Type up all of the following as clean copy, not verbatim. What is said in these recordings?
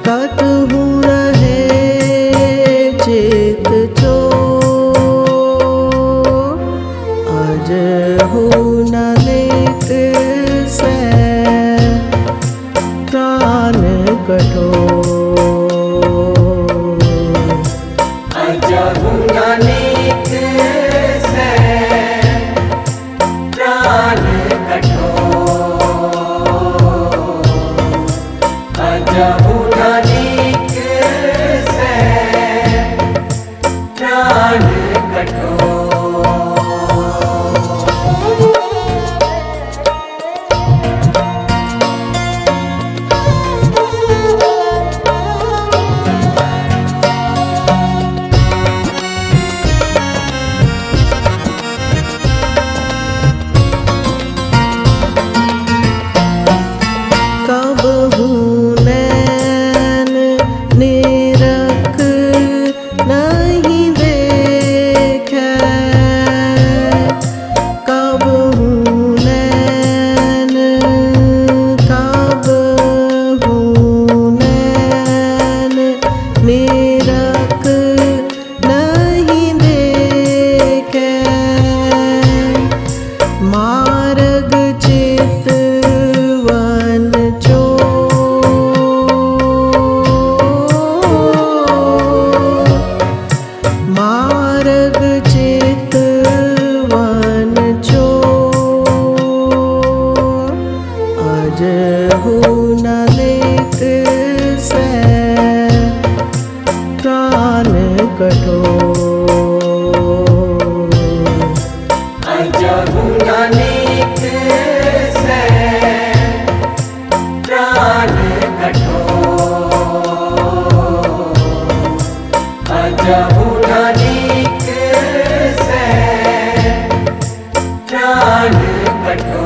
कतहु रहे चित चोर, अजहु न लेत से प्राण कठोर। अजहु न लेत से प्राण कठोर। अजहु न लेत से प्राण कठोर। कबहु नैन निरख नहीं देखे, कबहु नैन निरख नहीं देखे। मार्ग चितवन चोर, मार्ग चितवन चोर, अजहु न लेत से प्राण कठोर। अजहु न लेत से प्राण कठोर। अजहु न लेत से प्राण कठोर।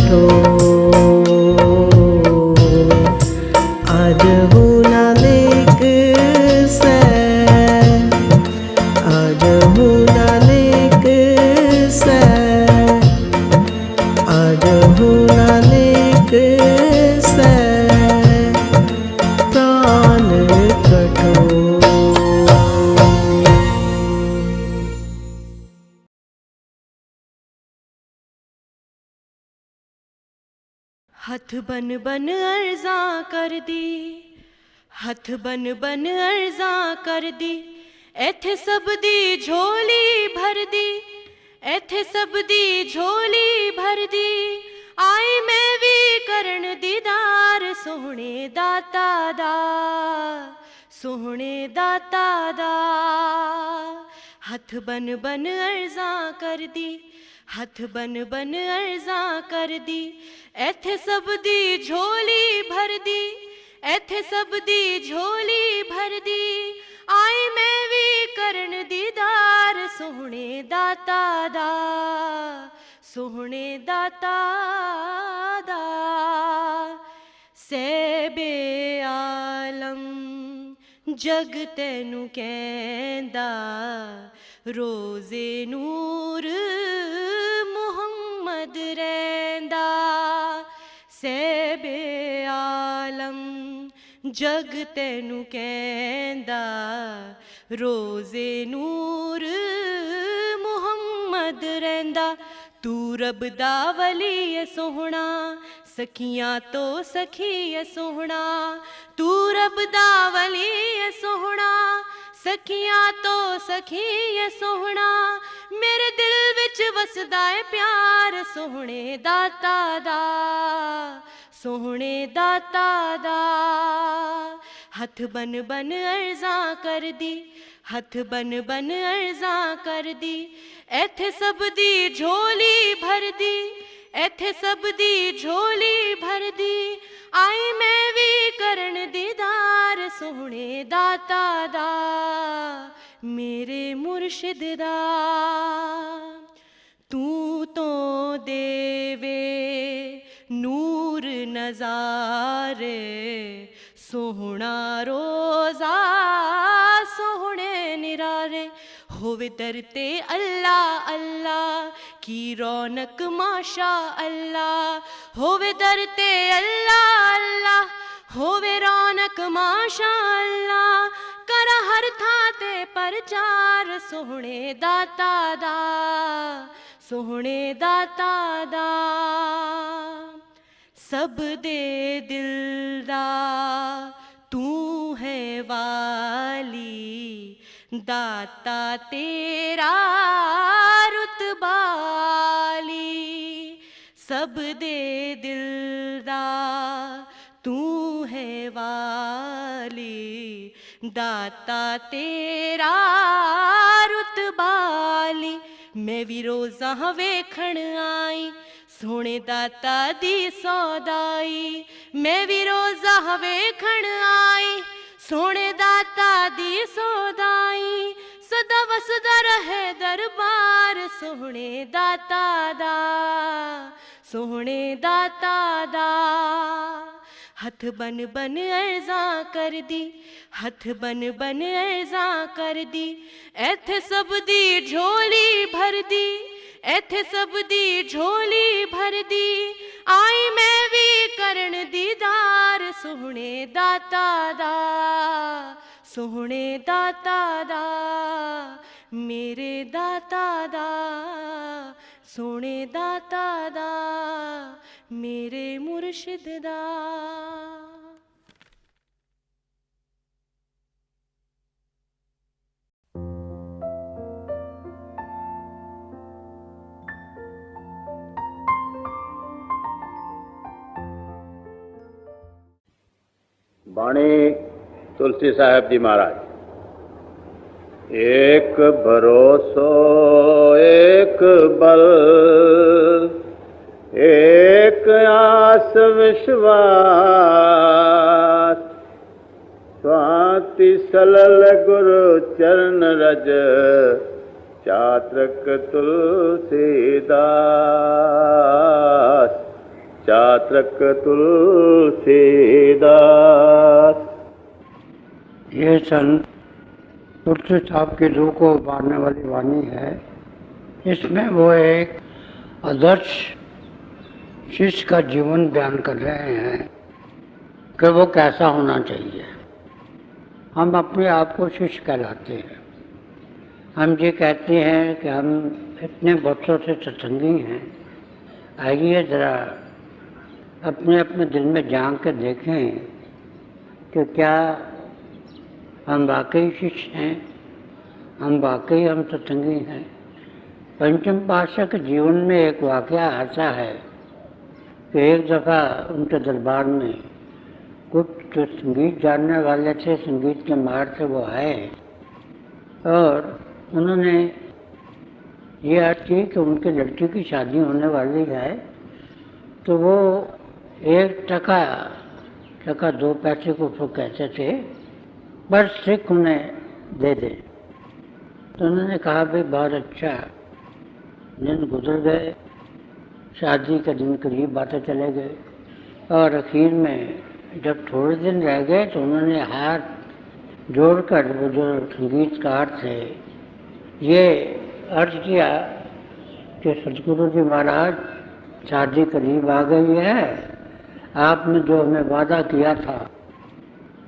कठोर आज हो नालेक से आज हो नालेक से आज हो नालेक से प्राण कठोर। हथ बन बन अर्जा कर दी, हथ बन बन अर्जा कर दी, एथे सब दी झोली भर दी, एथे सब दी झोली भर दी। आई मैं भी करन दीदार सोहणे दाता दा, सोहणे दाता दा। हथ बन बन अर्जा कर दी, हथ बन बन अर्जा कर दी, एथे सब दी झोली भर दी, एथे सब दी झोली भर दी। आई मैं भी करन दीदार सोहणे दाता दा, सोहणे दाता दा। सैबे आलम जग तैनू कहंदा, रोज़े नूर मुहम्मद रैंदा। सैबे आलम जग तैनू कहंदा, रोज़े नूर मुहम्मद रैंदा। तू रब दा वली है सोहना, सखियां तो सखी है सोहना। तू रब दा वली है सोहना, सखियां तो सखी है सोहना। मेरे दिल विच वसदा है प्यार सोहणे दाता दा, सोहणे दाता दा। हथ बन बन अर्जा कर दी, हथ बन बन अर्जा कर दी, एथे सब दी झोली भर दी, एथे सब दी झोली भर दी। आई मैं भी करन दीदार सोहणे दाता दा, मेरे मुर्शिद दा। तू तो देवे नूर नज़ारे, सोहना रोज़ा सोहणे निरारे। होवे दर ते अल्लाह अल्लाह की रौनक माशा अल्लाह। होवे दर ते अल्लाह अल्लाह होवे रौनक माशा अल्लाह। करा हर थां ते प्रचार सोहणे दाता दा, सोहणे दाता दा। सब दे दिल दा तू है वाली, दाता तेरा रुतबाली। सब दे दिल दा तू है वाली, दाता तेरा रुतबाली। मैं भी रोज़ा वेखण आई, सोहणे दाता दी सौदाई। मैं भी रोज़ा वेखण आई, सोहणे दाता दी सौदाई। सदा वसदा रहे दरबार सोहणे दाता दा, सोहणे दाता दा। हथ बन बन अर्जा कर दी, हथ बन बन अर्जा कर दी, एथे सब दी झोली भर दी, एथे सब दी झोली भर दी। आई मैं भी करन दीदार सोहणे दाता दा, सोहणे दाता दा। मेरे दाता दा, सोहणे दाता दा, मेरे मुर्शिद दा। बाणी तुलसी साहब जी महाराज। एक भरोसो एक बल, एक आस विश्वास। स्वाति सलल गुरु चरण रज, चात्रक तुलसीदास। चात्रक तुलसीदास। ये संत तुलसी साहब की रूह को उबारने वाली वाणी है। इसमें वो एक आदर्श शिष्य का जीवन बयान कर रहे हैं कि वो कैसा होना चाहिए। हम अपने आप को शिष्य कहलाते हैं। हम ये कहते हैं कि हम इतने वर्षों से सत्संगी हैं, आइए ज़रा अपने अपने दिल में झांक के देखें कि क्या हम वाकई शिष्य हैं, हम वाकई हम सत्संगी हैं। पंचम पातशाह के जीवन में एक वाक़या ऐसा है कि एक दफ़ा उनके दरबार में कुछ जो संगीत जानने वाले थे, संगीत के मार से वो आए और उन्होंने ये अर्ज की कि उनके लड़की की शादी होने वाली है, तो वो 1 टका 2 पैसे को उसको कहते थे, पर सिख उन्हें दे दे। तो उन्होंने कहा भाई बहुत अच्छा। दिन गुजर गए, शादी के दिन करीब आते चले गए और आखिर में जब थोड़े दिन रह गए तो उन्होंने हाथ जोड़कर वो जो संगीतकार थे ये अर्ज किया कि सतगुरु जी महाराज, शादी करीब आ गई है, आपने जो हमें वादा किया था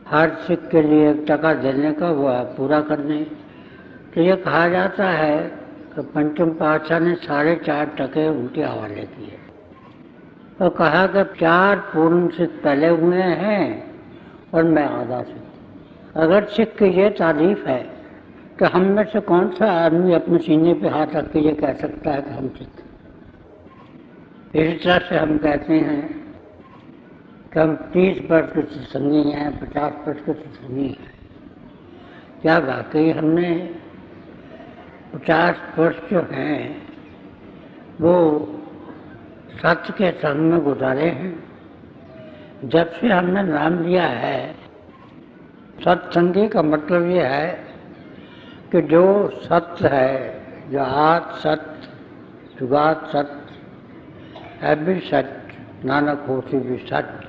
हर सिख के लिए 1 टका देने का वो आप पूरा कर दें। तो ये कहा जाता है कि पंचम पातशाह ने 4.5 टके उनके हवाले किए और कहा कि 4 पूर्ण सिख पहले हुए हैं और मैं आधा सिख। अगर सिख की ये तारीफ है कि हम में से कौन सा आदमी अपने सीने पे हाथ रख के ये कह सकता है कि हम सिख। इस तरह से हम कहते हैं कि हम 30% के सत्संगी हैं, 50% के सत्संगी हैं। क्या वाकई हमने 50% जो हैं वो सत्य के संग में गुजारे हैं? जब से हमने नाम लिया है, सत्संगी का मतलब ये है कि जो सत्य है, जो आद सत्य, जुगात सत्य है भी सत्य, नानक होती भी सत्य,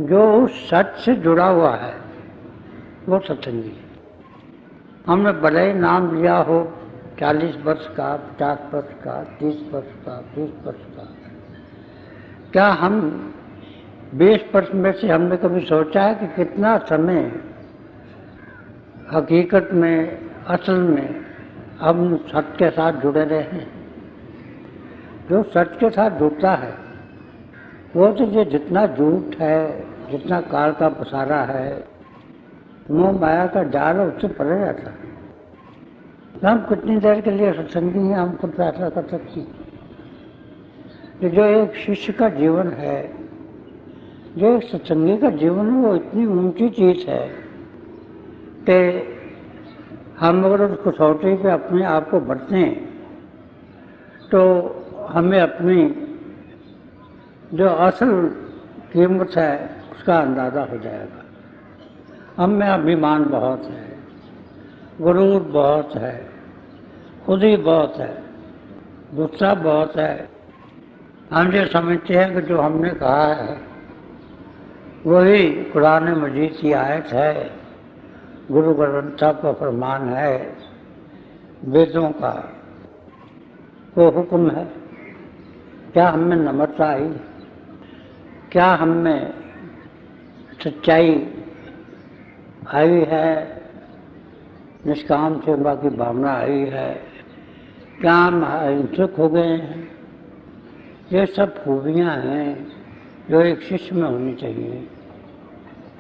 जो उस सत्य से जुड़ा हुआ है वो सत्संगी है। हमने भले ही नाम लिया हो 40 वर्ष का, 50 वर्ष का, 30 वर्ष का, 20 वर्ष का, क्या हम 20 वर्ष में से हमने कभी सोचा है कि कितना समय हकीकत में, असल में हम सत्य के साथ जुड़े रहे हैं? जो सत्य के साथ जुड़ता है वो तो ये जितना झूठ है, जितना काल का पसारा है, मोह माया का जाल है, उससे परे रहता है। हम कितनी देर के लिए सत्संगी हैं हम खुद फैसला कर सकते हैं। जो एक शिष्य का जीवन है, जो एक सत्संगी का जीवन है, वो इतनी ऊंची चीज़ है कि हम अगर उस कसौटी पे अपने आप को बरतें तो हमें अपनी जो असल कीमत है उसका अंदाज़ा हो जाएगा। हम में अभिमान बहुत है, गुरूर बहुत है, खुदी बहुत है, गुस्सा बहुत है। हम ये समझते हैं कि जो हमने कहा है वही कुरान मजीद की आयत है, गुरु ग्रंथ साहब का फरमान है, वेदों का वो हुक्म है। क्या हम में नम्रता आई? क्या हम में सच्चाई आई है? निष्काम सेवा की भावना आई है? क्या हम अहिंसक हो गए हैं? ये सब खूबियाँ हैं जो एक शिष्य में होनी चाहिए।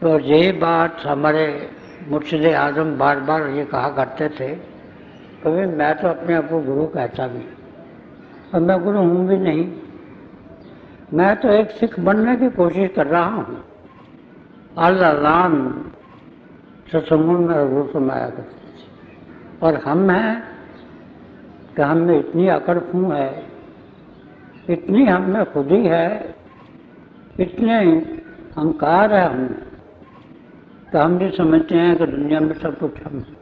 तो यही बात हमारे मुर्शिद आज़म बार बार ये कहा करते थे, कभी मैं तो अपने आप को गुरु कहता भी और मैं गुरु हूँ भी नहीं। मैं तो एक सिख बनने की कोशिश कर रहा हूँ। अल्लाह सत्संगों में हजूर समाया करते थे और हम हैं कि हम में इतनी अकड़ फूँ है, इतनी हम में खुदी है, इतने अहंकार है हमें तो हम भी समझते हैं कि दुनिया में सब कुछ हम हैं।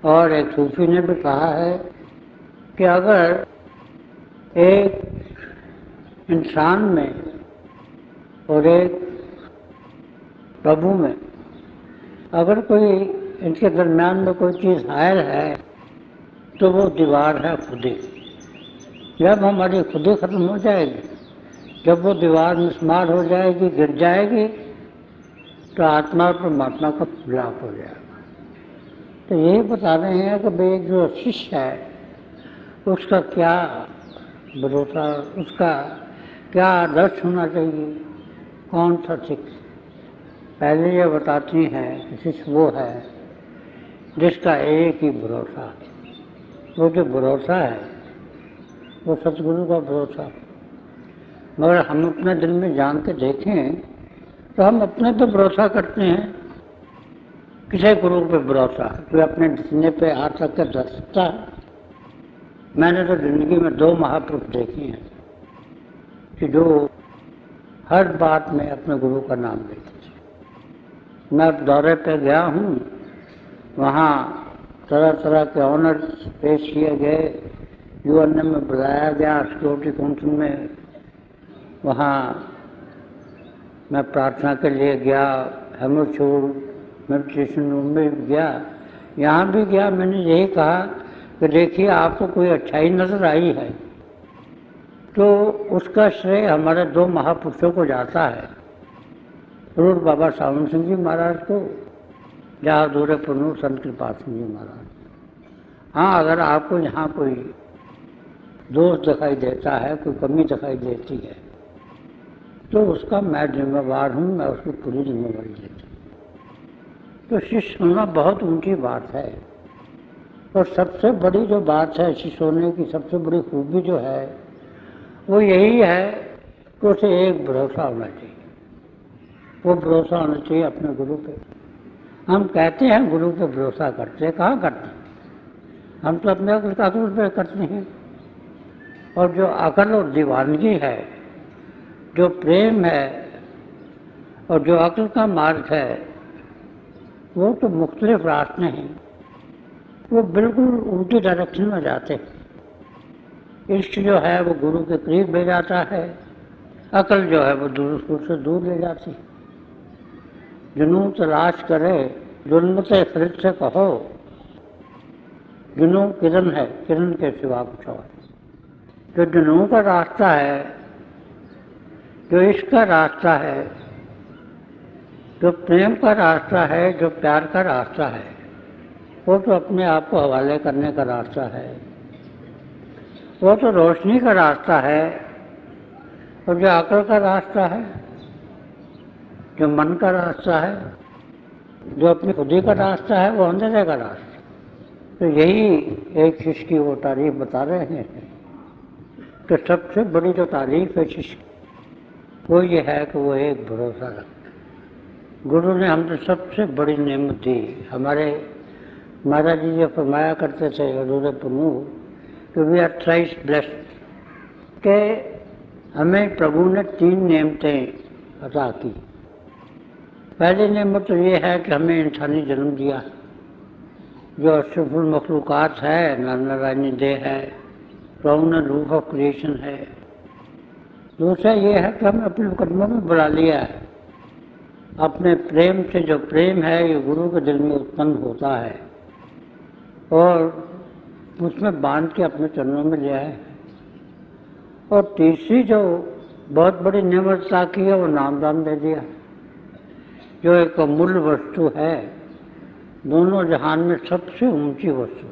और एक सूफी ने भी कहा है कि अगर एक इंसान में और एक प्रभु में अगर कोई इनके दरमियान में कोई चीज़ हायल है तो वो दीवार है खुदी। जब हमारी खुदी खत्म हो जाएगी, जब वो दीवार मिसमार हो जाएगी, गिर जाएगी, तो आत्मा और परमात्मा का मिलाप हो जाएगा। तो यही बता रहे हैं कि भाई जो शिष्य है उसका क्या भरोसा, उसका क्या आदर्श होना चाहिए, कौन सा शिक्षा। पहले ये बताती हैं कि शिष्य वो है जिसका एक ही भरोसा, वो जो भरोसा है वो सतगुरु का भरोसा। मगर हम अपने दिल में जान के देखें तो हम अपने पे भरोसा करते हैं, किसी गुरु पे भरोसा, कोई अपने सीने पे हाथ रख कर धर सकता है। मैंने तो जिंदगी में 2 महापुरुष देखे हैं कि जो हर बात में अपने गुरु का नाम लेते थे। मैं दौरे पे गया हूँ, वहाँ तरह तरह के ऑनर्स पेश किए गए, यूएनए में बुलाया गया, सिक्योरिटी काउंसिल में, वहाँ मैं प्रार्थना के लिए गया, हेमोचूर मेडिटेशन रूम में भी गया, यहाँ भी गया। मैंने यही कहा कि देखिए आपको कोई अच्छाई नज़र आई है तो उसका श्रेय हमारे 2 महापुरुषों को जाता है, रूढ़ बाबा सावन सिंह जी महाराज को, जहाँ दूर पुनूर संत कृपाल सिंह जी महाराज। हाँ, अगर आपको यहाँ कोई दोष दिखाई देता है, कोई कमी दिखाई देती है, तो उसका मैं जिम्मेवार हूँ, मैं उसकी पूरी जिम्मेवारी लेती हूँ। तो शिष्य होना बहुत ऊंची बात है। और सबसे बड़ी जो बात है शिष्य होने की, सबसे बड़ी खूबी जो है वो यही है कि उसे एक भरोसा होना चाहिए। वो भरोसा होना चाहिए अपने गुरु पे। हम कहते हैं गुरु पे भरोसा करते हैं, कहाँ करते हैं? हम तो अपने अकल पे करते हैं। और जो अकल और दीवानगी है, जो प्रेम है और जो अकल का मार्ग है, वो तो मुख्तलिफ रास्ते हैं, वो बिल्कुल उल्टी डायरेक्शन में जाते हैं। इश्क जो है वो गुरु के करीब ले जाता है, अकल जो है वो दूर से दूर ले जाती है। जुनून तलाश करे, जुल्मत फरिद से कहो, जुनून किरण है, किरण के सिवा कुछ और। जो जुनून का रास्ता है, जो इश्क का रास्ता है, जो प्रेम का रास्ता है, जो प्यार का रास्ता है, वो तो अपने आप को हवाले करने का रास्ता है, वो तो रोशनी का रास्ता है। और जो अकल का रास्ता है, जो मन का रास्ता है, जो अपनी खुदी का रास्ता है, वो अंधेरे का रास्ता। तो यही एक शिष्य की वो तारीफ बता रहे हैं कि सबसे बड़ी जो तारीफ है शिष्य, वो ये है कि वो एक भरोसा रखता। गुरु ने हमने सबसे बड़ी नेमत दी। हमारे महाराज जी जो फरमाया करते थे हजूर प्रमुख कि वी आर थ्राइस ब्लेस्ड, के हमें प्रभु ने 3 नेमतें अता की। पहली नेमत तो ये है कि हमें इंसानी जन्म दिया, जो अशरफुल मखलूक़ात है, नारायणी देह है, प्रभु ने रूह ऑफ क्रिएशन है। दूसरा ये है कि हमें अपने कदमों में बुला लिया है। अपने प्रेम से, जो प्रेम है ये गुरु के दिल में उत्पन्न होता है और उसमें बांध के अपने चरणों में लिया है। और तीसरी जो बहुत बड़ी नेमतता की है वो नामदान दे दिया, जो एक अमूल्य वस्तु है, दोनों जहान में सबसे ऊंची वस्तु।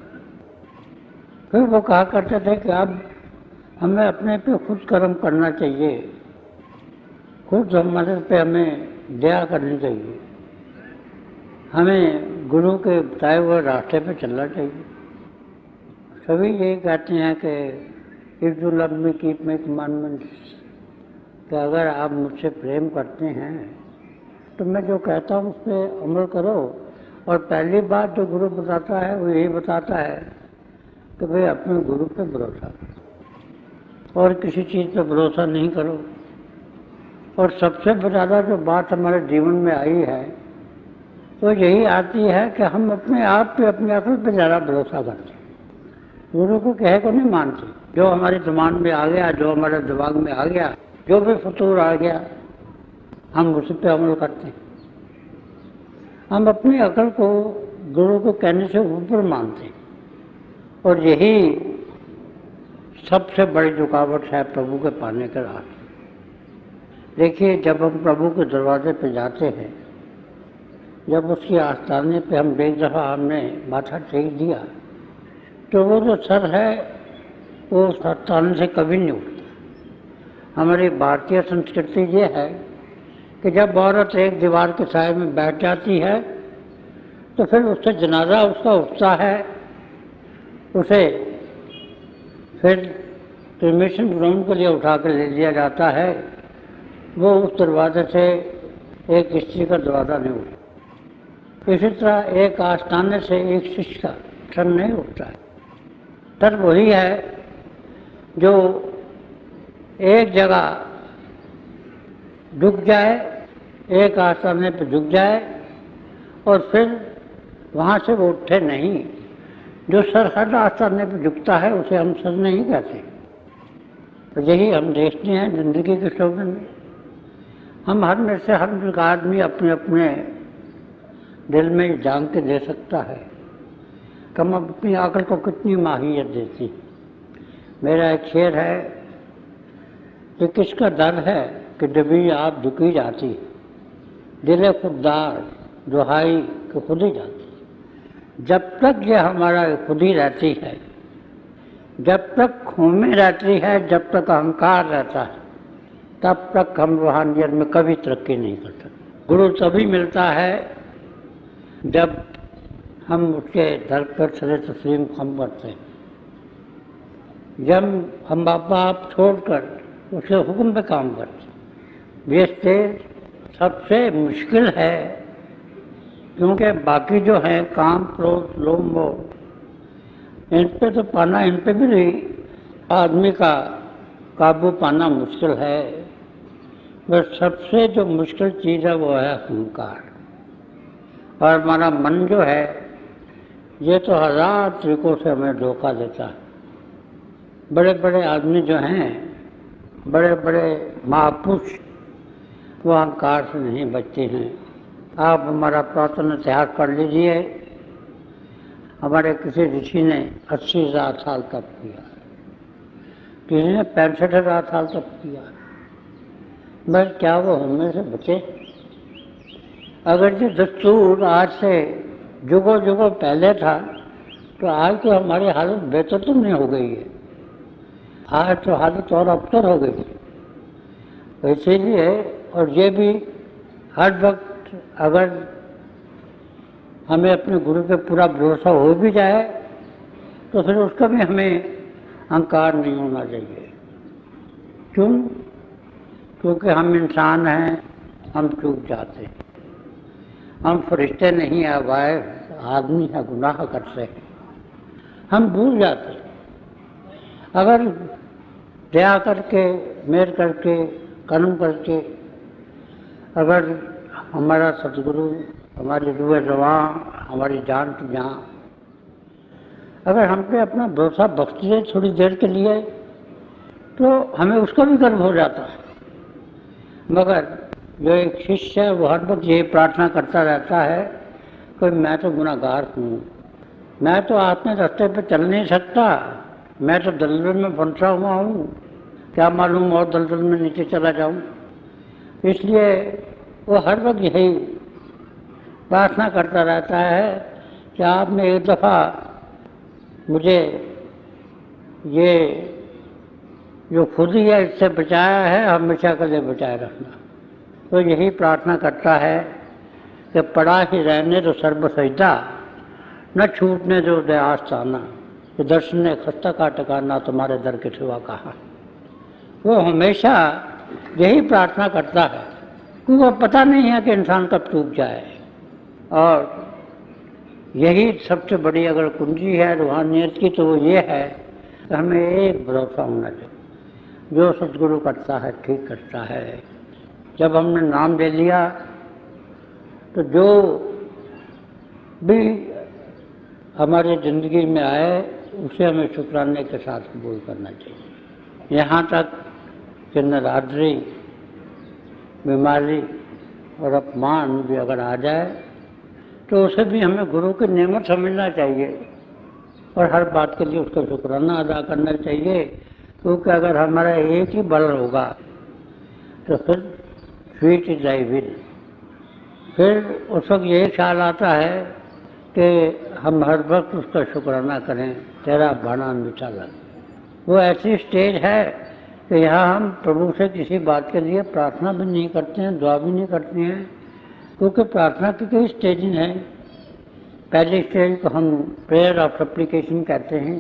फिर वो कहा करते थे कि अब हमें अपने पे खुद कर्म करना चाहिए, खुद हमारे पे हमें दया करनी चाहिए, हमें गुरु के बताए हुए रास्ते पे चलना चाहिए। सभी यही कहते हैं कि if you love me keep my commandments, कि अगर आप मुझसे प्रेम करते हैं तो मैं जो कहता हूँ उस पर अमल करो। और पहली बात जो गुरु बताता है वो यही बताता है कि भाई अपने गुरु पे भरोसा करो और किसी चीज़ पे भरोसा नहीं करो। और सबसे ज़्यादा जो बात हमारे जीवन में आई है तो यही आती है कि हम अपने आप पे, अपने अकल पे ज़्यादा भरोसा करते हैं, गुरु को कहे को नहीं मानते। जो हमारे दिमाग में आ गया, जो हमारे दिमाग में आ गया जो भी फतूर आ गया हम उस पर अमल करते हैं। हम अपनी अकल को गुरु को कहने से ऊपर मानते हैं और यही सबसे बड़ी रुकावट है प्रभु के पाने के रास्ते। देखिए, जब हम प्रभु के दरवाजे पे जाते हैं, जब उसकी आस्थाने पे हम एक दफ़ा हमने माथा टेक दिया तो वो जो सर है वो आस्थाने से कभी नहीं उठता। हमारी भारतीय संस्कृति ये है कि जब औरत एक दीवार के साए में बैठ जाती है तो फिर उससे जनाजा उसका उठता है, उसे फिर क्रिमेशन ग्राउंड के लिए उठा कर ले लिया जाता है। वो उस दरवाजे से एक स्त्री का दरवाज़ा नहीं उठता। इसी तरह एक आस्थाने से एक शिष्य का सर नहीं उठता है। सर वही है जो एक जगह झुक जाए, एक आस्थाने पर झुक जाए और फिर वहाँ से वो उठे नहीं। जो सर हर आस्थाने पर झुकता है उसे हम सर नहीं कहते। तो यही हम देखते हैं जिंदगी के शोबे में। हम हर में से हर आदमी अपने अपने दिल में जान के दे सकता है कि हम अपनी अकल को कितनी माहियत देती। मेरा एक शेर है कि किसका डर है कि डबी आप झुकी जाती, दिल खुददार दुहाई कि खुद ही जाती। जब तक ये हमारा खुद ही रहती है, जब तक खून रहती है, जब तक अहंकार रहता है, तब तक हम रूहानियत में कभी तरक्की नहीं कर सकते। गुरु तभी मिलता है जब हम उसके दर पर सरे तस्लीम कम करते हैं, जब हम बाप बाप छोड़कर उसके हुक्म पे काम करते हैं। ये स्टेज सबसे मुश्किल है क्योंकि बाकी जो हैं काम, क्रोध, लोभ, मोह, इन पे तो पाना, इन पे भी आदमी का काबू पाना मुश्किल है। बस सबसे जो मुश्किल चीज़ है वो है अहंकार। और हमारा मन जो है ये तो हजार तरीकों से हमें धोखा देता है। बड़े बड़े आदमी जो हैं, बड़े बड़े महापुरुष, वो अहंकार से नहीं बचते हैं। आप हमारा पुरातन इतिहास पढ़ लीजिए। हमारे किसी ऋषि ने 80,000 साल तप किया, किसी ने 65,000 साल तप किया। बस क्या वो हमें से बचे? अगर ये दस्तूर आज से जुगों जुगों पहले था तो आज तो हमारी हालत बेहतर तो नहीं हो गई है, आज तो हालत और अबतर हो गई। तो इसीलिए, और ये भी हर वक्त अगर हमें अपने गुरु पे पूरा भरोसा हो भी जाए तो फिर उसका भी हमें अहंकार नहीं होना चाहिए। क्यों? क्योंकि हम इंसान हैं, हम चूक जाते हैं। हम फरिश्ते नहीं है, वाय आदमी है, गुनाह करते हैं, हम भूल जाते हैं। अगर दया करके, मेहर करके, कर्म करके अगर हमारा सतगुरु, हमारी रूह रवां, हमारी जान की जान, अगर हम पे अपना भरोसा बख्श दे थोड़ी देर के लिए तो हमें उसका भी गर्व हो जाता है। मगर जो एक शिष्य है वो हर वक्त यही प्रार्थना करता रहता है कि मैं तो गुनाहगार हूँ, मैं तो अपने रास्ते पे चल नहीं सकता, मैं तो दलदल में फंसा हुआ हूँ, क्या मालूम और दलदल में नीचे चला जाऊँ। इसलिए वो हर वक्त यही प्रार्थना करता रहता है कि आपने एक दफ़ा मुझे ये जो खुद ही है इससे बचाया है, हमेशा के लिए बचाए रखना। तो यही प्रार्थना करता है कि पड़ा ही रहने तो सर्व सजदा, न छूटने जो दयास्ताना, कि दर्शन ने खस्ता का टकाना तुम्हारे दर के सिवा कहा। वो हमेशा यही प्रार्थना करता है क्योंकि वो पता नहीं है कि इंसान कब चूक जाए। और यही सबसे बड़ी अगर कुंजी है रूहानियत की तो वो ये है कि हमें एक भरोसा होना चाहिए, जो सतगुरु करता है ठीक करता है। जब हमने नाम ले लिया तो जो भी हमारी ज़िंदगी में आए उसे हमें शुक्राने के साथ कबूल करना चाहिए। यहाँ तक कि नरादरी, बीमारी और अपमान भी अगर आ जाए तो उसे भी हमें गुरु की नेमत समझना चाहिए और हर बात के लिए उसका शुक्राना अदा करना चाहिए, क्योंकि अगर हमारा एक ही बल होगा तो फिर स्वीट इज आई विल, फिर उस वक्त यही ख्याल आता है कि हम हर वक्त उसका शुक्राना करें, तेरा बड़ा मीठा लग। वो ऐसी स्टेज है कि यहाँ हम प्रभु से किसी बात के लिए प्रार्थना भी नहीं करते हैं, दुआ भी नहीं करते हैं, क्योंकि प्रार्थना की कई स्टेज हैं। पहली स्टेज को हम प्रेयर ऑफ सप्लिकेशन कहते हैं,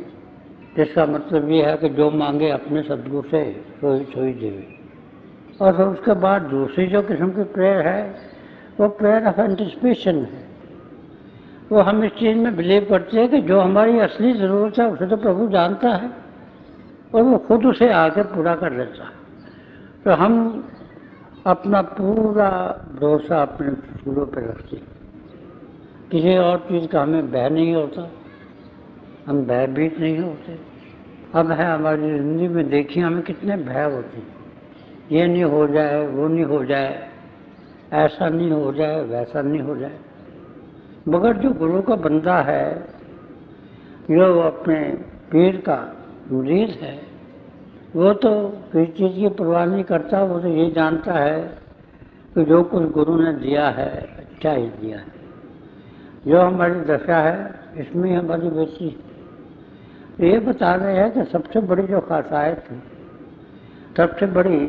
जिसका मतलब ये है कि जो मांगे अपने सदगुरु से सोई देवे। और फिर उसके बाद दूसरी जो किस्म की प्रेयर है वो प्रेयर ऑफ एंटिसिपेशन है। वो हम इस चीज़ में बिलीव करते हैं कि जो हमारी असली ज़रूरत है उसे तो प्रभु जानता है और वो खुद उसे आकर पूरा कर देता है। तो हम अपना पूरा भरोसा अपने गुरु पर रखते हैं, किसी और चीज़ का हमें भय नहीं होता, हम भयभीत नहीं होते। अब है हमारी ज़िंदगी में, देखिए हमें कितने भय होते हैं, ये नहीं हो जाए, वो नहीं हो जाए, ऐसा नहीं हो जाए, वैसा नहीं हो जाए। मगर जो गुरु का बंदा है, जो अपने पीर का मुरीद है, वो तो किसी चीज़ की परवाह नहीं करता। वो तो ये जानता है कि जो कुछ गुरु ने दिया है अच्छा ही दिया है, जो हमारी दशा है इसमें हमारी बेटी। तो ये बता रहे हैं कि सबसे बड़ी जो खासियत है, सबसे बड़ी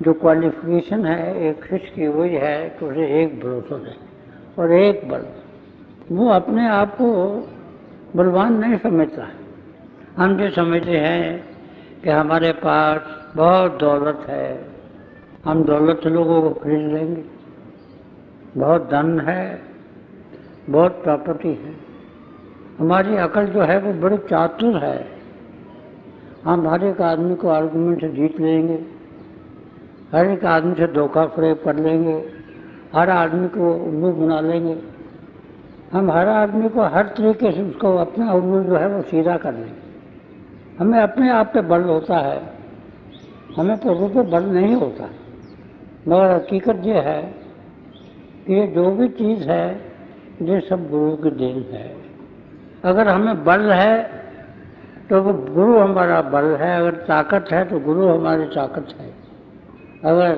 जो क्वालिफिकेशन है एक शिष्य की, वही है कि उसे एक भरोसा दे और एक बल। वो अपने आप को बलवान नहीं समझता है। हम जो समझते हैं कि हमारे पास बहुत दौलत है, हम दौलत से लोगों को खरीद लेंगे, बहुत धन है, बहुत प्रॉपर्टी है। हमारी अकल जो है वो बड़ी चातुर है, हम हर एक आदमी को आर्गुमेंट से जीत लेंगे, हर एक आदमी से धोखा फरेब कर लेंगे, हर आदमी को उल्लू बना लेंगे, हम हर आदमी को हर तरीके से उसको अपना उल्लू जो है वो सीधा कर लेंगे। हमें अपने आप पे बल होता है, हमें प्रभु पे बल नहीं होता। मगर हकीकत ये है कि ये जो भी चीज़ है ये सब गुरु की देन है। अगर हमें बल है तो वो गुरु हमारा बल है, अगर ताकत है तो गुरु हमारी ताकत है। अगर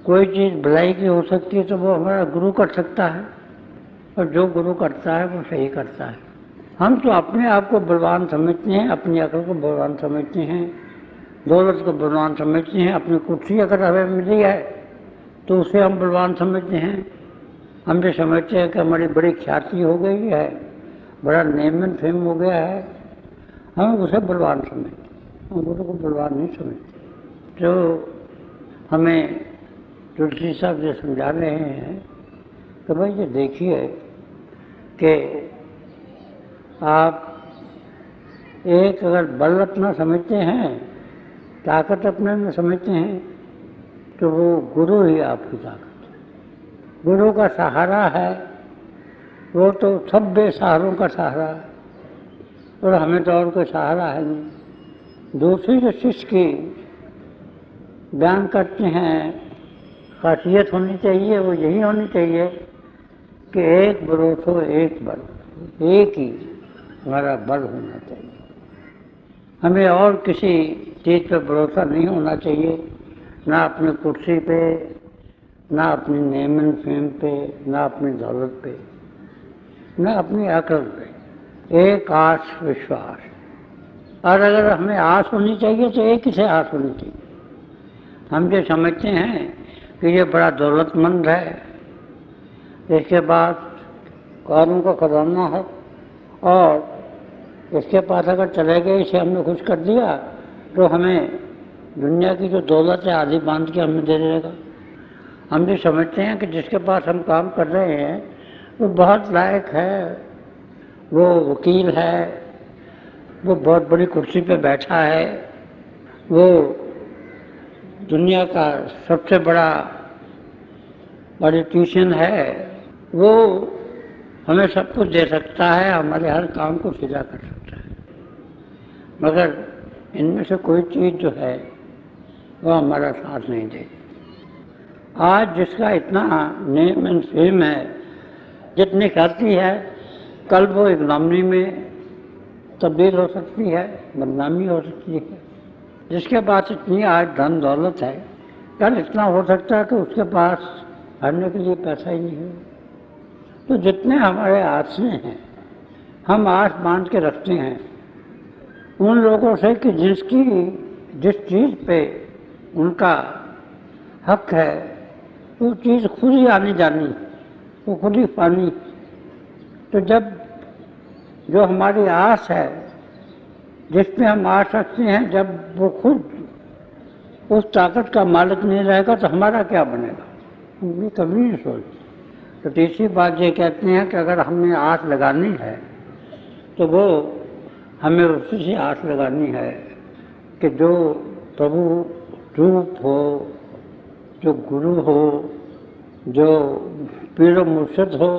कोई चीज़ भलाई की हो सकती है तो वो हमारा गुरु कर सकता है, और जो गुरु करता है वो सही करता है। हम तो अपने आप को बलवान समझते हैं, अपनी अकल को बलवान समझते हैं, दौलत को बलवान समझते हैं, अपनी कुर्सी अगर हमें मिली है तो उसे हम बलवान समझते हैं। हम ये समझते हैं कि हमारी बड़ी ख्याति हो गई है, बड़ा नेम एंड फेम हो गया है, हम उसे बलवान समझते, हम गुरु को बलवान नहीं समझते। तो हमें तुलसी साहब ये समझा रहे हैं कि भाई ये देखिए कि आप एक अगर बल अपना समझते हैं, ताकत अपने में समझते हैं, तो वो गुरु ही आपकी ताकत है। गुरु का सहारा है, वो तो सब बेसहारों का सहारा है, और हमें तो और कोई सहारा है नहीं। दूसरी जो शिष्य की बयान करते हैं खासियत होनी चाहिए, वो यही होनी चाहिए कि एक भरोसा एक बल, एक ही हमारा बल होना चाहिए। हमें और किसी चीज़ पर भरोसा नहीं होना चाहिए, ना अपनी कुर्सी पे, ना अपनी नेम एंड फेम पे, ना अपनी दौलत पे, ना अपनी अकल पे। एक आस विश्वास। और अगर हमें आस होनी चाहिए तो एक ही से आस होनी चाहिए। हम जो समझते हैं कि ये बड़ा दौलतमंद है, इसके पास कारों का खजाना है, और इसके पास अगर चले गए, इसे हमने खुश कर दिया तो हमें दुनिया की जो दौलत है आधी बांध के हमें दे देगा। हम जो समझते हैं कि जिसके पास हम काम कर रहे हैं वो बहुत लायक है, वो वकील है, वो बहुत बड़ी कुर्सी पे बैठा है, वो दुनिया का सबसे बड़ा पॉलिटिशियन है, वो हमें सब कुछ दे सकता है, हमारे हर काम को सीधा कर सकता है। मगर इनमें से कोई चीज़ जो है वो हमारा साथ नहीं देगी। आज जिसका इतना नेम एंड फेम है, जितनी ख्याति है, कल वो इकनॉमी में तब्दील हो सकती है, बदनामी हो सकती है। जिसके पास इतनी आज धन दौलत है, कल इतना हो सकता है कि उसके पास भरने के लिए पैसा ही नहीं है। तो जितने हमारे आशे हैं, हम आस बांध के रखते हैं उन लोगों से कि जिस चीज़ पे उनका हक है वो चीज़ खुद ही आनी जानी, वो खुद ही पानी। तो जब जो हमारी आस है, जिस पे हम आस रखते हैं, जब वो खुद उस ताकत का मालिक नहीं रहेगा तो हमारा क्या बनेगा, ये कभी नहीं सोचते। तो तीसरी बात ये कहते हैं कि अगर हमें आस लगानी है तो वो हमें उसी से आस लगानी है कि जो प्रभु रूप हो, जो गुरु हो, जो पीर व मुर्शिद हो,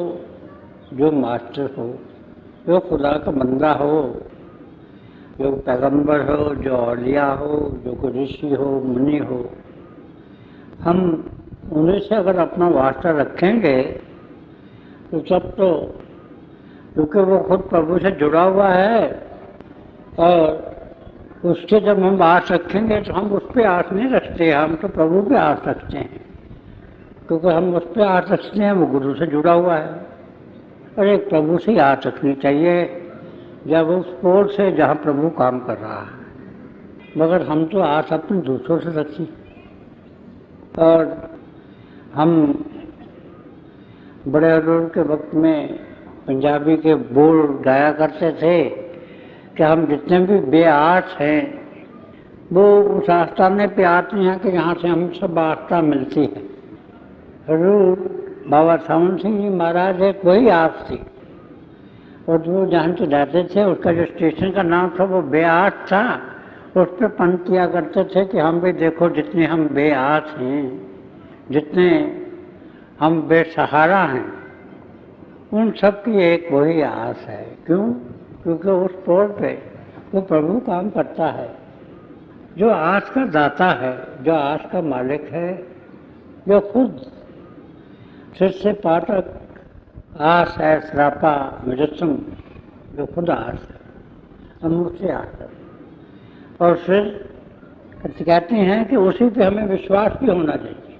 जो मास्टर हो, जो खुदा का बंदा हो, जो पैगंबर हो, जो औलिया हो, जो कोई ऋषि हो, मुनि हो, हम उन्हीं से अगर अपना वास्ता रखेंगे तो सब तो, क्योंकि वो खुद प्रभु से जुड़ा हुआ है और उसके जब हम आस रखेंगे तो हम उस पर आस नहीं रखते, हम तो प्रभु पे आस रखते हैं। क्योंकि हम उस पर आस रखते हैं, वो गुरु से जुड़ा हुआ है। और एक प्रभु से आस रखनी चाहिए जब उस पोल से जहाँ प्रभु काम कर रहा है। मगर हम तो आस अपने दूसरों से रखी। और हम बड़े अरूर के वक्त में पंजाबी के बोल गाया करते थे कि हम जितने भी बेआस हैं वो उस आस्थाने पे आते हैं कि यहाँ से हम सब आस्था मिलती है। अरूर बाबा सावन सिंह जी महाराज एक वही आस थी, और जो जहाँ से जाते थे उसका जो स्टेशन का नाम था वो बेआस था। उस पर पंत किया करते थे कि हम भी देखो जितने हम बेआस हैं, जितने हम बेसहारा हैं, उन सब की एक वही आस है। क्यों? क्योंकि उस पोल पे वो प्रभु काम करता है, जो आस का दाता है, जो आस का मालिक है, जो खुद शिष्य पाठक आस है, श्रापा मुजस्सम, जो खुद आस है, हम उससे आस है। और फिर कहते हैं कि उसी पे हमें विश्वास भी होना चाहिए,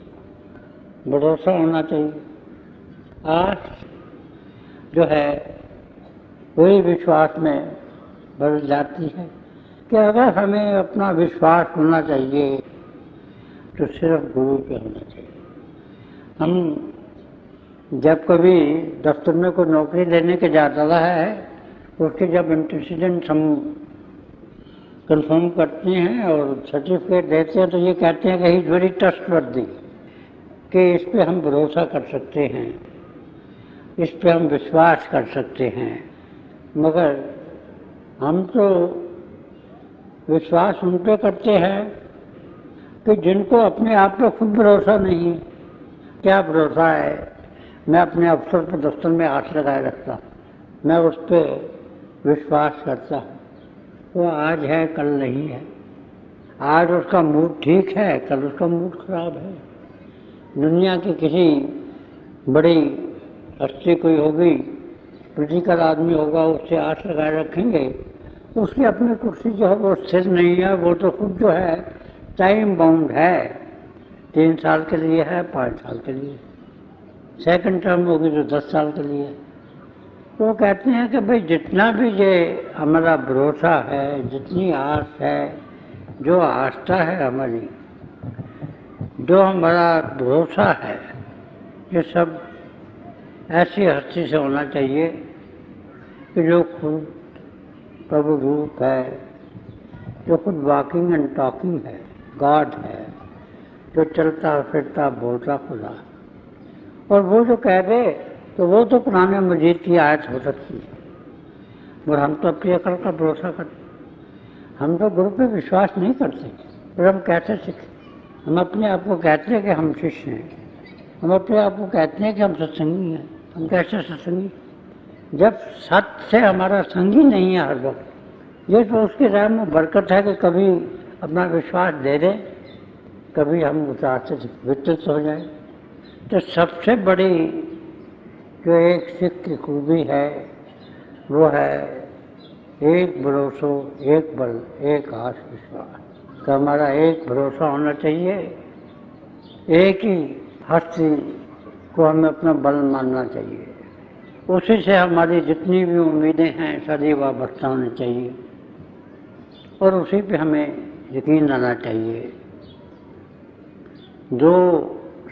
भरोसा होना चाहिए। आस जो है वही विश्वास में बदल जाती है कि अगर हमें अपना विश्वास होना चाहिए तो सिर्फ गुरु पे होना चाहिए। हम जब कभी दफ्तर में कोई नौकरी लेने के जाता है, उसके जब एंटीसीडेंट हम कंफर्म करते हैं और सर्टिफिकेट देते हैं तो ये कहते हैं कि ही इज़ वेरी ट्रस्टवर्दी, कि इस पे हम भरोसा कर सकते हैं, इस पे हम विश्वास कर सकते हैं। मगर हम तो विश्वास उन पे करते हैं कि जिनको अपने आप पे खुद भरोसा नहीं है। क्या भरोसा है? मैं अपने अफसर पर दफ्तर में आस लगाए रखता हूँ, मैं उस पर विश्वास करता हूँ। वो आज है, कल नहीं है। आज उसका मूड ठीक है, कल उसका मूड खराब है। दुनिया की किसी बड़ी हस्ती कोई होगी, पोलिटिकल आदमी होगा, उससे आस लगाए रखेंगे, उसकी अपनी कुर्सी जो है वो स्थिर नहीं है। वो तो खुद जो है टाइम बाउंड है, 3 साल के लिए है, 5 साल के लिए, सेकंड टर्म होगी तो 10 साल के लिए। वो कहते हैं कि भाई जितना भी ये हमारा भरोसा है, जितनी आस है, जो आस्था है हमारी, जो हमारा भरोसा है, ये सब ऐसी हस्ती से होना चाहिए कि जो खुद प्रभु रूप है, जो खुद वॉकिंग एंड टॉकिंग है, गॉड है, जो चलता फिरता बोलता खुदा। और वो जो कह दे तो वो तो पुराने मजीद की आयत हो सकती है। और हम तो अपनी अकल का भरोसा करते, हम तो गुरु पे विश्वास नहीं करते। और हम कैसे सीखें? हम अपने आप को कहते हैं कि हम शिष्य हैं, हम अपने आप को कहते हैं कि हम सत्संगी हैं। हम कैसे सत्संगी? जब सत्य से हमारा संगी नहीं है हर वक्त। ये तो उसकी रहम में बरकत है कि कभी अपना विश्वास दे दे कभी हम उस रास्ते से विचलित हो जाए। तो सबसे बड़ी जो एक सिख की खूबी है वो है एक भरोसो, एक बल, एक आस विश्वास। तो हमारा एक भरोसा होना चाहिए, एक ही हस्ती को हमें अपना बल मानना चाहिए, उसी से हमारी जितनी भी उम्मीदें हैं सारी वाबस्ता होनी चाहिए और उसी पे हमें यकीन आना चाहिए। दो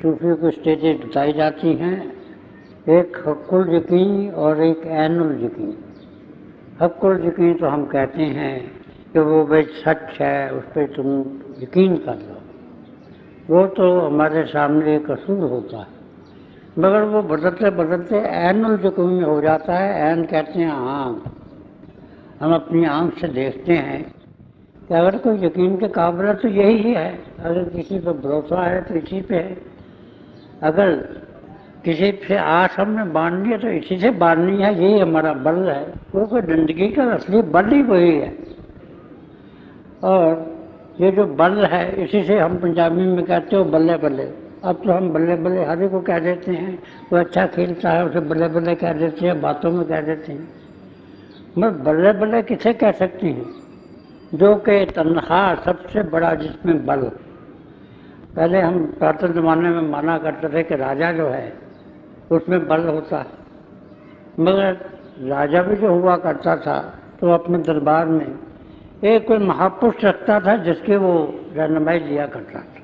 सूफी की स्टेजेस बताई जाती हैं, एक हक्कुल यकीन और एक ऐनुल यकीन। हक्कुल यकीन तो हम कहते हैं कि वो भाई सच है, उस पर तुम यकीन कर लो, वो तो हमारे सामने एक असूल होता है, मगर वो बदलते बदलते ऐनुल यकीन में हो जाता है। ऐन कहते हैं आँख। हम अपनी आँख से देखते हैं कि अगर कोई यकीन के काबिल है तो यही है, अगर किसी पर भरोसा है तो इसी पे है, अगर किसी से आस हमने बांधनी है तो इसी से बांधनी है, यही हमारा बल है। क्योंकि जिंदगी का असली बल ही वही है। और ये जो बल है इसी से हम पंजाबी में कहते हो बल्ले बल्ले। अब तो हम बल्ले बल्ले हर एक को कह देते हैं, कोई अच्छा खेलता है उसे बल्ले बल्ले कह देते हैं, बातों में कह देते हैं। मगर बल्ले बल्ले किसे कह सकती हैं? जो कि तन्हा सबसे बड़ा जिसमें बल। पहले हम पुरातन ज़माने में माना करते थे कि राजा जो है उसमें बल होता है, मगर राजा भी जो हुआ करता था तो अपने दरबार में एक कोई महापुरुष रखता था जिसके वो रहनुमाई दिया करता था।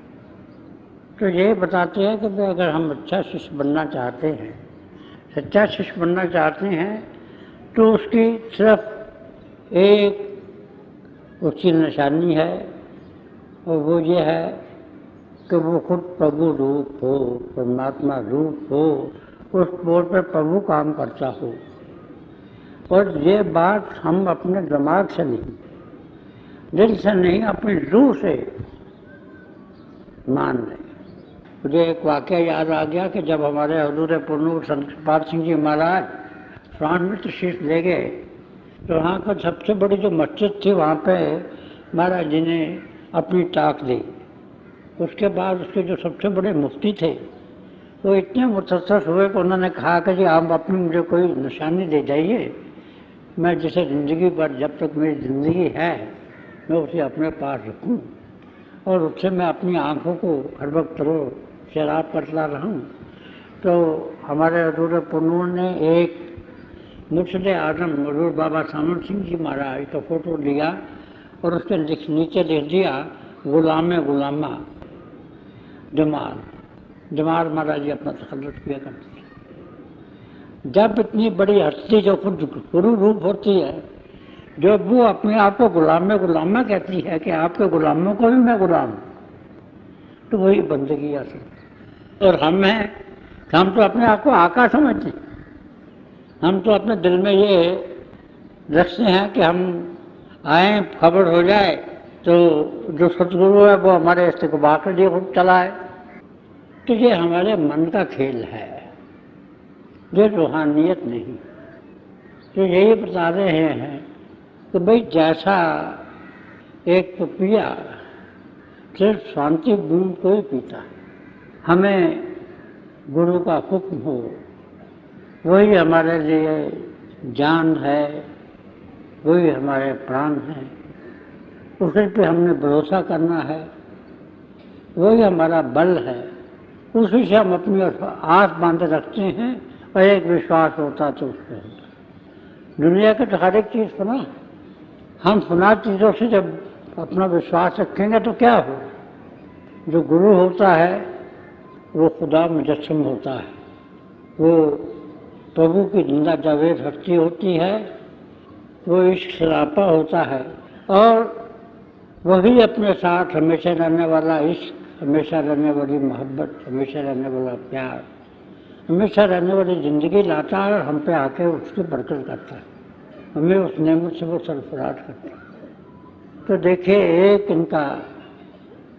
तो ये बताते हैं कि अगर हम अच्छा शिष्य बनना चाहते हैं, सच्चा शिष्य बनना चाहते हैं, तो उसकी सिर्फ एक उसकी निशानी है और वो ये है कि वो खुद प्रभु रूप हो, परमात्मा रूप हो, उस बोर्ड पर प्रभु काम करता हो। और ये बात हम अपने दिमाग से नहीं, दिल से नहीं, अपनी रूह से मान लें। मुझे एक वाक़या याद आ गया कि जब हमारे हजूर पुरनूर संत कृपाल सिंह जी महाराज फ्रांस में तशरीफ ले गए तो वहाँ का सबसे बड़ी जो मस्जिद थी वहाँ पे महाराज जी ने अपनी टाक दी। उसके बाद उसके जो सबसे बड़े मुफ्ती थे वो इतने मुतअस्सिर हुए कि उन्होंने कहा कि जी आप अपनी मुझे कोई निशानी दे जाइए, मैं जिसे ज़िंदगी पर जब तक मेरी ज़िंदगी है मैं उसे अपने पास रखूं और उससे मैं अपनी आँखों को हर वक्त शराब करता रहूं। तो हमारे हजूर पुरनूर ने एक मुर्शिद आज़म हजूर बाबा सामन सिंह जी महाराज का फ़ोटो लिया और उसके नीचे लिख दिया गुलाम गुलामा जमाल। जमाल महाराज जी अपना तखल्लुस किया करते थे। जब इतनी बड़ी हस्ती जो खुद गुरु रूप होती है, जब वो अपने आप को गुलाम गुलामा कहती है कि आपके गुलामों को भी मैं गुलाम हूँ, तो वही बंदगी असल। और हम तो अपने आप को आका समझते हैं। हम तो अपने दिल में ये रखते हैं कि हम आए, खबर हो जाए तो जो सतगुरु है वो हमारे इस्तिक़बाल के लिए खुद चला है। तो ये हमारे मन का खेल है, ये रूहानियत नहीं। तो यही बता रहे हैं कि भाई जैसा एक पिया सिर्फ शांति बूंद को ही पीता है, हमें गुरु का हुक्म हो वही हमारे लिए जान है, वही हमारे प्राण है, उसी पे हमने भरोसा करना है, वही हमारा बल है, उसी से हम अपनी आस बांधे रखते हैं और एक विश्वास होता तो उस पर होता। दुनिया के तो हर एक चीज़ सुना, हम सुना चीज़ों से जब अपना विश्वास रखेंगे तो क्या हो? जो गुरु होता है वो खुदा मुजस्सम होता है, वो प्रभु की जिंदा जावेद हस्ती होती है, वो इश्क सरापा होता है और वही अपने साथ हमेशा रहने वाला इश्क, हमेशा रहने वाली मोहब्बत, हमेशा रहने वाला प्यार, हमेशा रहने वाली ज़िंदगी लाता है और हम पे आके उसकी बरकत करता है, हमें उस नेमत से वो सरफराज करता है। तो देखिए एक इनका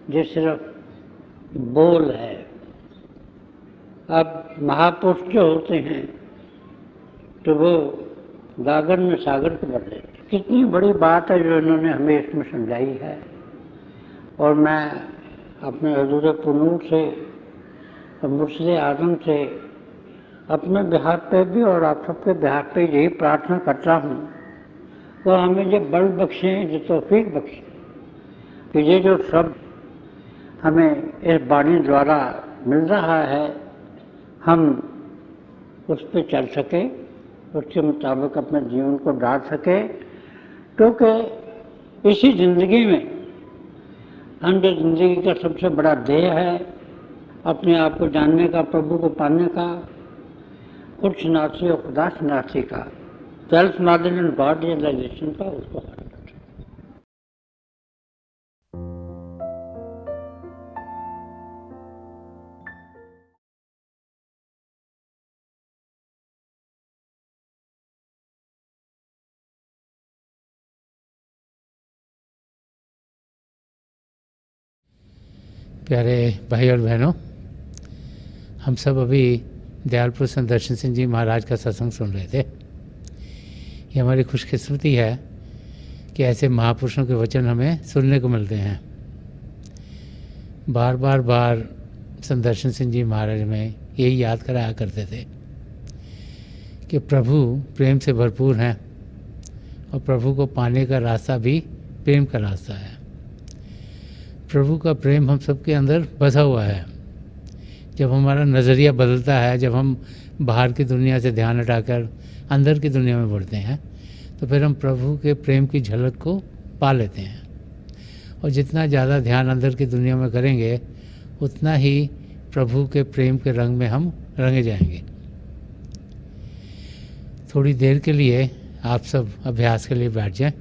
जो सिर्फ बोल है। अब महापुरुष जो होते हैं तो वो गागर में सागर को बदल लेते। कितनी बड़ी बात है जो इन्होंने हमें इसमें समझाई है। और मैं अपने हजूर पुनूर से और मुर्शिद आजम से अपने बिहार पे भी और आप सबके बिहार पे यही प्रार्थना करता हूँ तो हमें ये बल बख्शें, जो तौफीक बख्शें कि ये जो सब हमें इस वाणी द्वारा मिल रहा है हम उस पर चल सके, उसके मुताबिक अपने जीवन को डाल सके, क्योंकि इसी ज़िंदगी में हम जो ज़िंदगी का सबसे बड़ा ध्येय है अपने आप को जानने का, प्रभु को पाने का, खुद शनासी और खुदा शनासी का, self knowledge and God realisation का, उसको हासिल करना। प्यारे भाई और बहनों, हम सब अभी दयालपुर संत दर्शन सिंह जी महाराज का सत्संग सुन रहे थे। ये हमारी खुशकिस्मती है कि ऐसे महापुरुषों के वचन हमें सुनने को मिलते हैं। बार बार संत दर्शन सिंह जी महाराज में यही याद कराया करते थे कि प्रभु प्रेम से भरपूर हैं और प्रभु को पाने का रास्ता भी प्रेम का रास्ता है। प्रभु का प्रेम हम सबके अंदर बसा हुआ है। जब हमारा नज़रिया बदलता है, जब हम बाहर की दुनिया से ध्यान हटाकर अंदर की दुनिया में बढ़ते हैं, तो फिर हम प्रभु के प्रेम की झलक को पा लेते हैं। और जितना ज़्यादा ध्यान अंदर की दुनिया में करेंगे उतना ही प्रभु के प्रेम के रंग में हम रंगे जाएंगे। थोड़ी देर के लिए आप सब अभ्यास के लिए बैठ जाएं।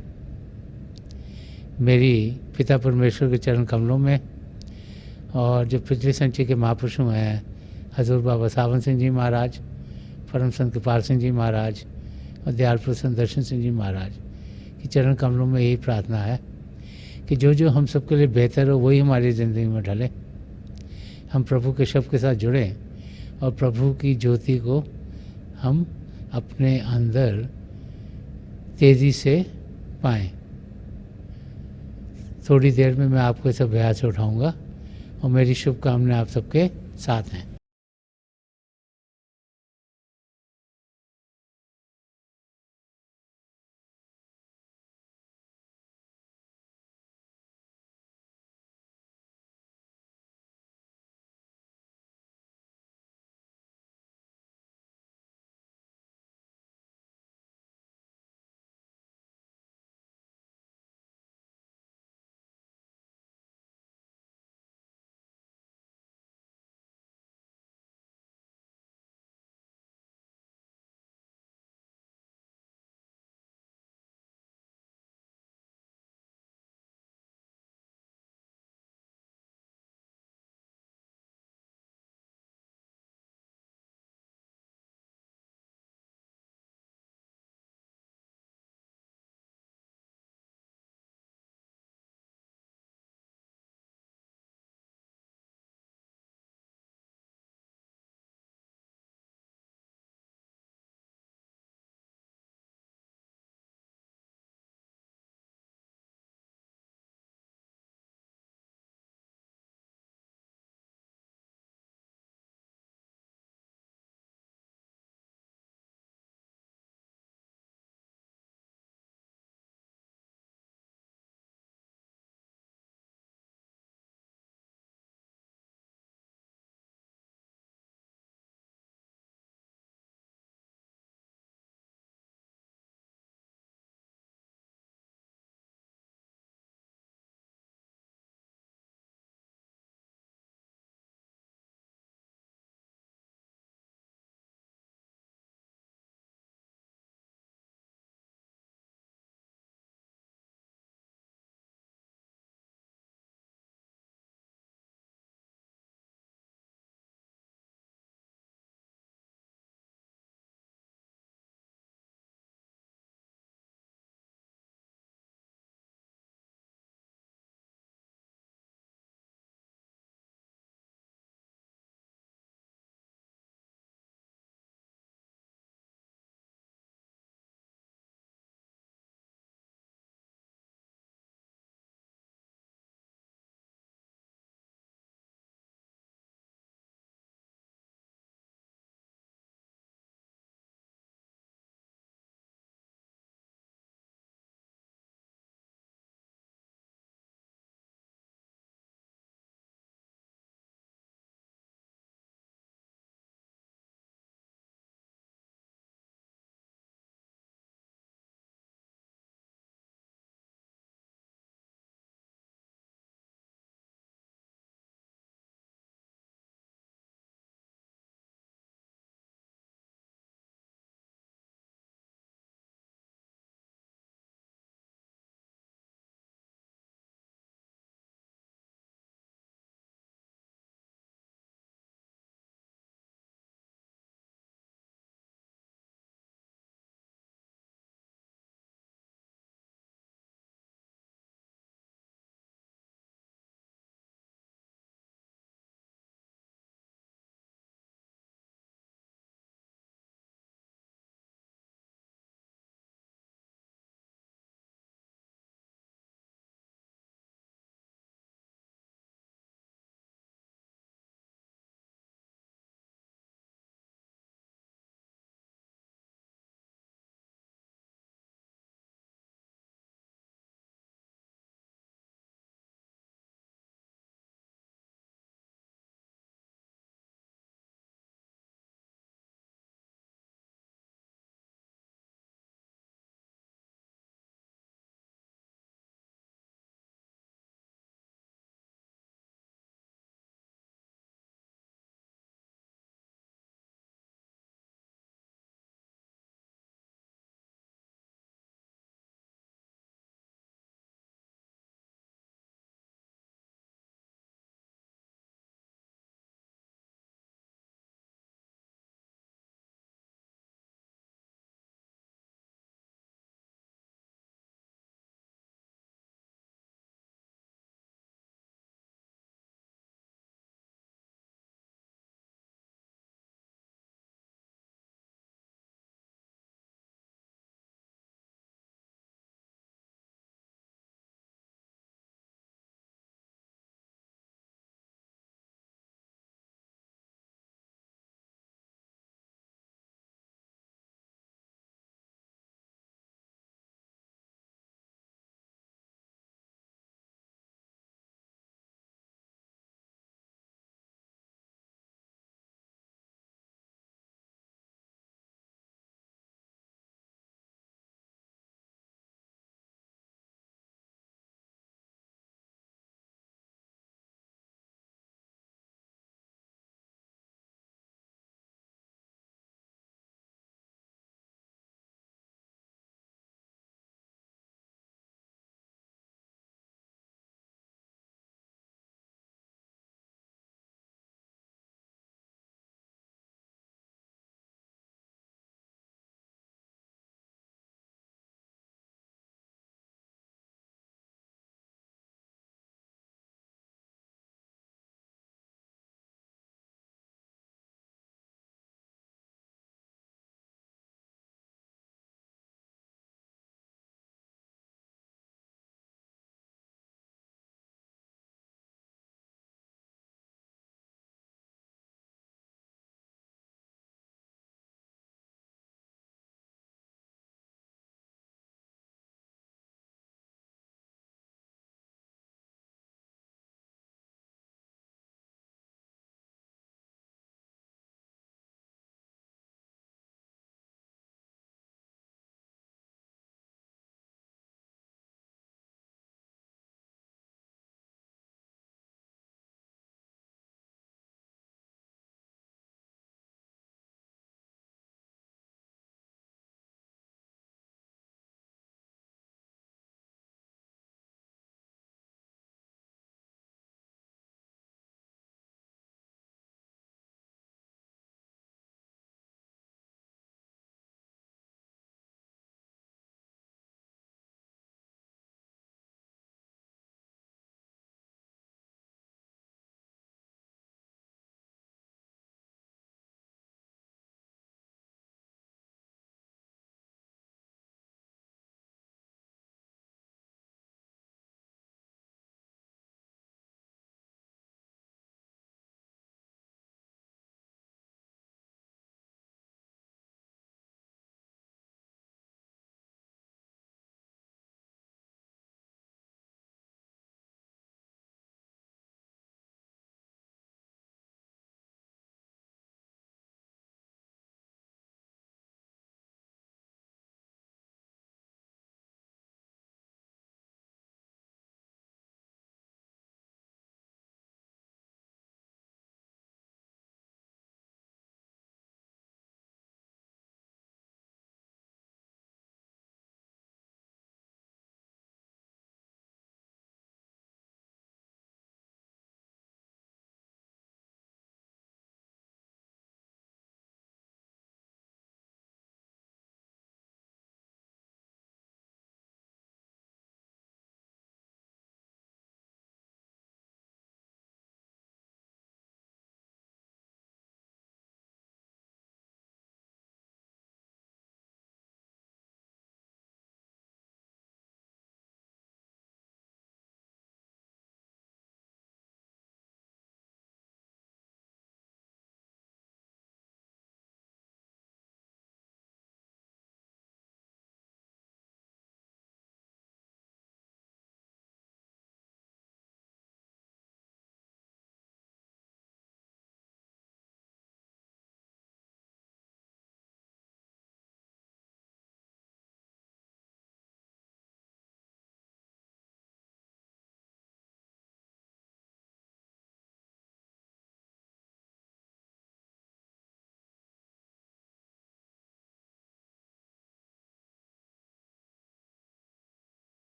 मेरी पिता परमेश्वर के चरण कमलों में और जो पिछले संचय के महापुरुषों हैं, हजूर बाबा सावन सिंह जी महाराज, परम संत कृपाल सिंह जी महाराज और दयालपुर संत दर्शन सिंह जी महाराज के चरण कमलों में यही प्रार्थना है कि जो जो हम सबके लिए बेहतर हो वही हमारी ज़िंदगी में ढले। हम प्रभु के शब्द के साथ जुड़ें और प्रभु की ज्योति को हम अपने अंदर तेज़ी से पाएँ। थोड़ी देर में मैं आपको इस अभ्यास से उठाऊँगा और मेरी शुभकामनाएं आप सबके साथ हैं।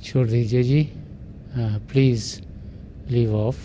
छोड़ दीजिए जी, प्लीज़ लीव ऑफ।